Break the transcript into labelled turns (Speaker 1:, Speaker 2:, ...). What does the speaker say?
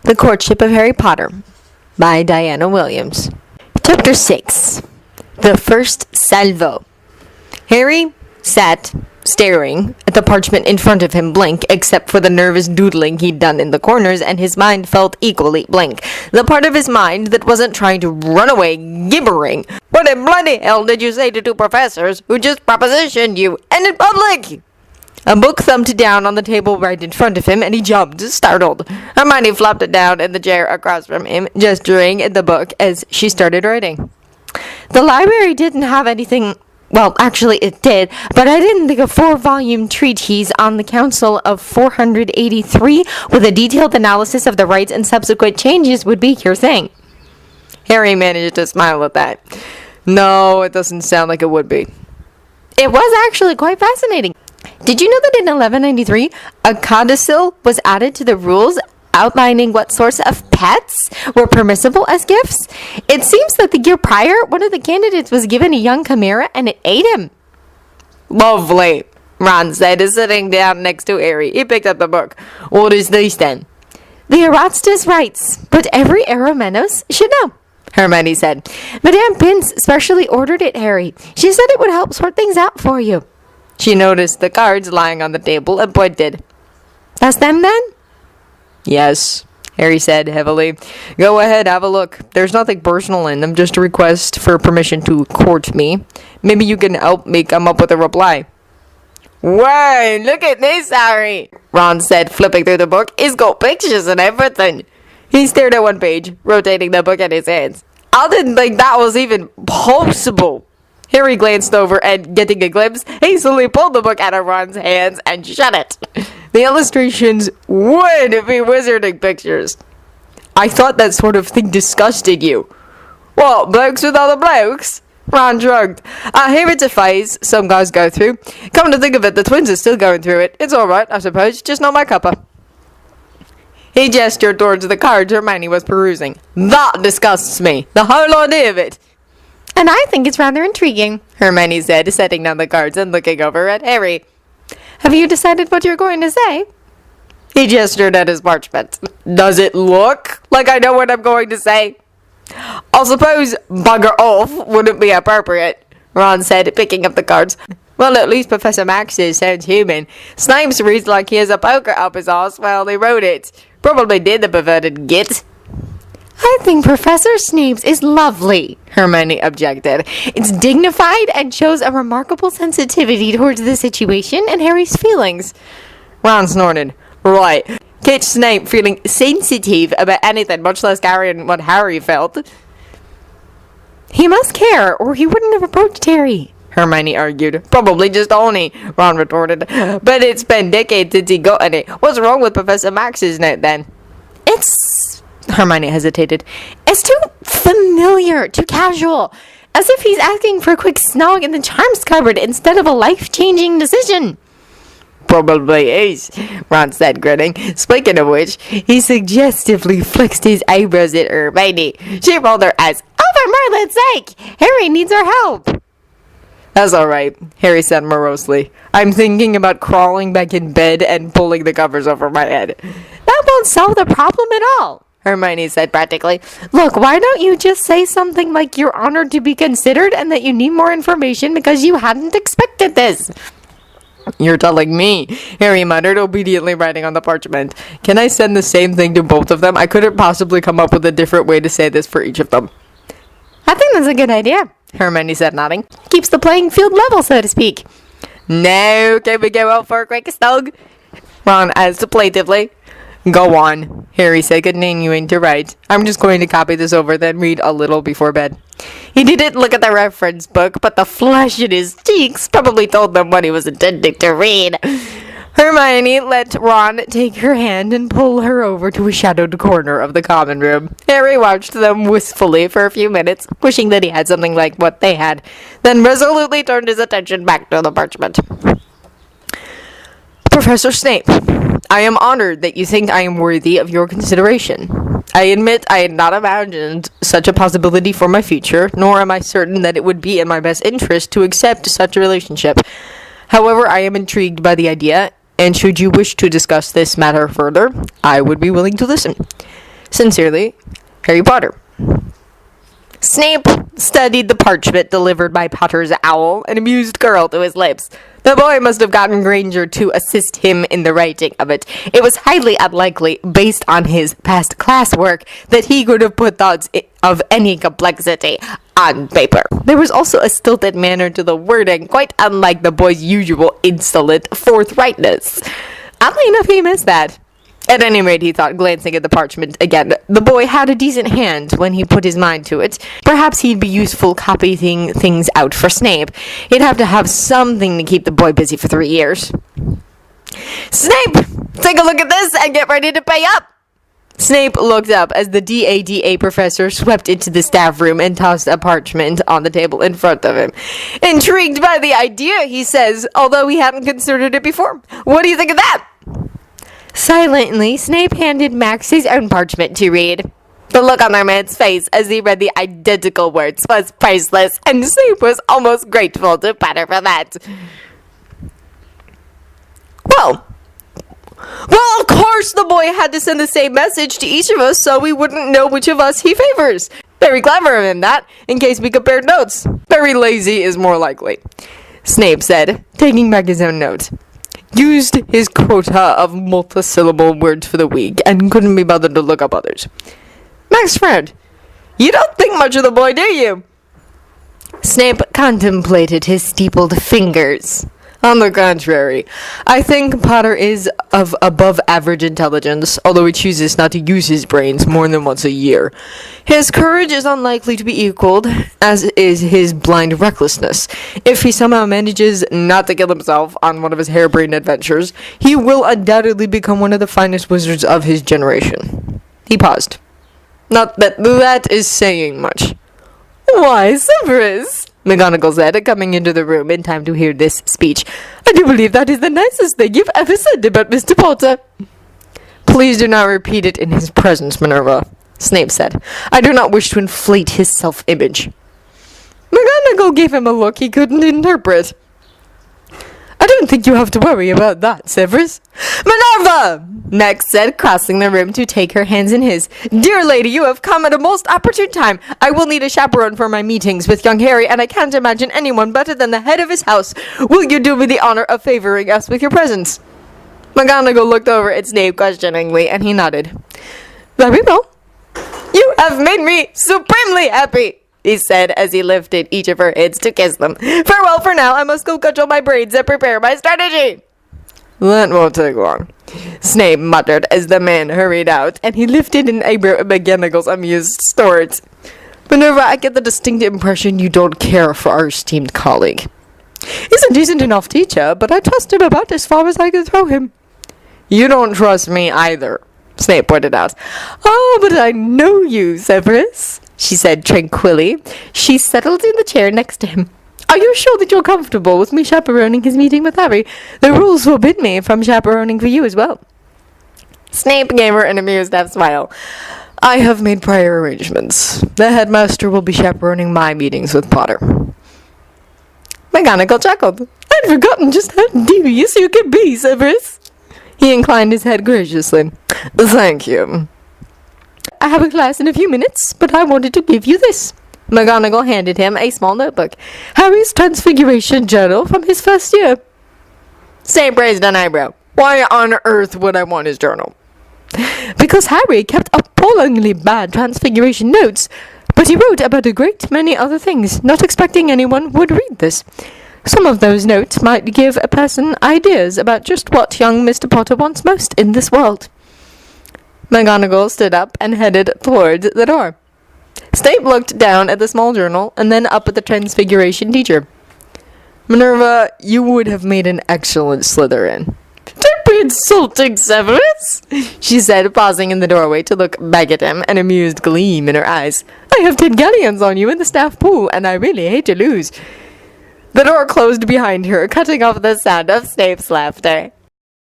Speaker 1: The Courtship of Harry Potter by Diana Williams. Chapter 6. The First Salvo. Harry sat staring at the parchment in front of him blank, except for the nervous doodling he'd done in the corners, and his mind felt equally blank. The part of his mind that wasn't trying to run away gibbering. What in bloody hell did you say to two professors who just propositioned you, and in public? A book thumped down on the table right in front of him, and he jumped, startled. Hermione flopped it down in the chair across from him, gesturing at the book as she started writing. The library didn't have anything. Well, actually it did, but I didn't think a 4-volume treatise on the Council of 483 with a detailed analysis of the rites and subsequent changes would be your thing. Harry managed to smile at that. No, it doesn't sound like it would be. It was actually quite fascinating. Did you know that in 1193, a codicil was added to the rules outlining what sorts of pets were permissible as gifts? It seems that the year prior, one of the candidates was given a young chimera and it ate him. Lovely, Ron said, sitting down next to Harry. He picked up the book. What is this then? The Erastus rites, but every Eromenos should know, Hermione said. Madame Pince specially ordered it, Harry. She said it would help sort things out for you. She noticed the cards lying on the table and pointed. That's them then? Yes, Harry said heavily. Go ahead, have a look. There's nothing personal in them, just a request for permission to court me. Maybe you can help me come up with a reply. Whoa, look at this, Harry, Ron said, flipping through the book. It's got pictures and everything. He stared at one page, rotating the book in his hands. I didn't think that was even possible. Harry glanced over and, getting a glimpse, hastily pulled the book out of Ron's hands and shut it. The illustrations would be wizarding pictures. I thought that sort of thing disgusted you. What, blokes with other blokes? Ron shrugged. I hear it's a phase some guys go through. Come to think of it, the twins are still going through it. It's alright, I suppose, just not my cuppa. He gestured towards the cards Hermione was perusing. That disgusts me, the whole idea of it. And I think it's rather intriguing, Hermione said, setting down the cards and looking over at Harry. Have you decided what you're going to say? He gestured at his parchment. Does it look like I know what I'm going to say? I suppose bugger off wouldn't be appropriate, Ron said, picking up the cards. Well, at least Professor Max's sounds human. Snape's reads like he has a poker up his arse while he wrote it. Probably did, the perverted git. I think Professor Snape's is lovely, Hermione objected. It's dignified and shows a remarkable sensitivity towards the situation and Harry's feelings. Ron snorted. Right. Catch Snape feeling sensitive about anything, much less carrying what Harry felt. He must care, or he wouldn't have approached Harry, Hermione argued. Probably just only, Ron retorted. But it's been decades since he got any. What's wrong with Professor Max's note, then? Hermione hesitated. It's too familiar, too casual. As if he's asking for a quick snog in the charms cupboard instead of a life-changing decision. Probably is, Ron said, grinning. Speaking of which, he suggestively flexed his eyebrows at Hermione. She rolled her eyes. Oh, for Merlin's sake! Harry needs our help. That's all right, Harry said morosely. I'm thinking about crawling back in bed and pulling the covers over my head. That won't solve the problem at all, Hermione said practically. Look, why don't you just say something like you're honored to be considered and that you need more information because you hadn't expected this? You're telling me, Harry muttered, obediently writing on the parchment. Can I send the same thing to both of them? I couldn't possibly come up with a different way to say this for each of them. I think that's a good idea, Hermione said, nodding. Keeps the playing field level, so to speak. No, can we go out for a quick snug? Ron asked plaintively. Go on, Harry said, continuing to write. I'm just going to copy this over, then read a little before bed. He didn't look at the reference book, but the flush in his cheeks probably told them what he was intending to read. Hermione let Ron take her hand and pull her over to a shadowed corner of the common room. Harry watched them wistfully for a few minutes, wishing that he had something like what they had, then resolutely turned his attention back to the parchment. Professor Snape, I am honored that you think I am worthy of your consideration. I admit I had not imagined such a possibility for my future, nor am I certain that it would be in my best interest to accept such a relationship. However, I am intrigued by the idea, and should you wish to discuss this matter further, I would be willing to listen. Sincerely, Harry Potter. Snape studied the parchment delivered by Potter's owl, an amused curl to his lips. The boy must have gotten Granger to assist him in the writing of it. It was highly unlikely, based on his past classwork, that he could have put thoughts of any complexity on paper. There was also a stilted manner to the wording, quite unlike the boy's usual insolent forthrightness. Oddly enough, he missed that. At any rate, he thought, glancing at the parchment again, the boy had a decent hand when he put his mind to it. Perhaps he'd be useful copying things out for Snape. He'd have to have something to keep the boy busy for 3 years. Snape! Take a look at this and get ready to pay up! Snape looked up as the DADA professor swept into the staff room and tossed a parchment on the table in front of him. Intrigued by the idea, he says, although he hadn't considered it before. What do you think of that? Silently, Snape handed Max his own parchment to read. The look on their man's face as he read the identical words was priceless, and Snape was almost grateful to Potter for that. Well, of course the boy had to send the same message to each of us so we wouldn't know which of us he favors. Very clever of him, that, in case we compared notes. Very lazy is more likely, Snape said, taking back his own note. Used his quota of multisyllable words for the week and couldn't be bothered to look up others. Max frowned. You don't think much of the boy, do you? Snape contemplated his steepled fingers. On the contrary, I think Potter is of above-average intelligence, although he chooses not to use his brains more than once a year. His courage is unlikely to be equaled, as is his blind recklessness. If he somehow manages not to kill himself on one of his harebrained adventures, he will undoubtedly become one of the finest wizards of his generation. He paused. Not that that is saying much. Why, Severus, McGonagall said, coming into the room in time to hear this speech. I do believe that is the nicest thing you've ever said about Mr. Potter. Please do not repeat it in his presence, Minerva, Snape said. I do not wish to inflate his self-image. McGonagall gave him a look he couldn't interpret. I don't think you have to worry about that, Severus. Minerva! Max said, crossing the room to take her hands in his. Dear lady, you have come at a most opportune time. I will need a chaperone for my meetings with young Harry, and I can't imagine anyone better than the head of his house. Will you do me the honor of favoring us with your presence? McGonagall looked over at Snape questioningly, and he nodded. Very well. You have made me supremely happy, he said as he lifted each of her hands to kiss them. Farewell for now. I must go cudgel my brains and prepare my strategy. That won't take long, Snape muttered as the man hurried out, and he lifted an eyebrow at McGonagall's amused snort. Minerva, I get the distinct impression you don't care for our esteemed colleague. He's a decent enough teacher, but I trust him about as far as I can throw him. You don't trust me either, Snape pointed out. Oh, but I know you, Severus, she said tranquilly. She settled in the chair next to him. Are you sure that you're comfortable with me chaperoning his meeting with Harry? The rules forbid me from chaperoning for you as well. Snape gave her an amused half smile. I have made prior arrangements. The headmaster will be chaperoning my meetings with Potter. McGonagall chuckled. I'd forgotten just how devious you could be, Severus. He inclined his head graciously. Thank you. I have a class in a few minutes, but I wanted to give you this. McGonagall handed him a small notebook. Harry's Transfiguration Journal from his first year. Snape raised an eyebrow. Why on earth would I want his journal? Because Harry kept appallingly bad Transfiguration notes, but he wrote about a great many other things, not expecting anyone would read this. Some of those notes might give a person ideas about just what young Mr. Potter wants most in this world. McGonagall stood up and headed towards the door. Snape looked down at the small journal and then up at the Transfiguration teacher. Minerva, you would have made an excellent Slytherin. Don't be insulting, Severus, she said, pausing in the doorway to look back at him, an amused gleam in her eyes. I have 10 galleons on you in the staff pool, and I really hate to lose. The door closed behind her, cutting off the sound of Snape's laughter.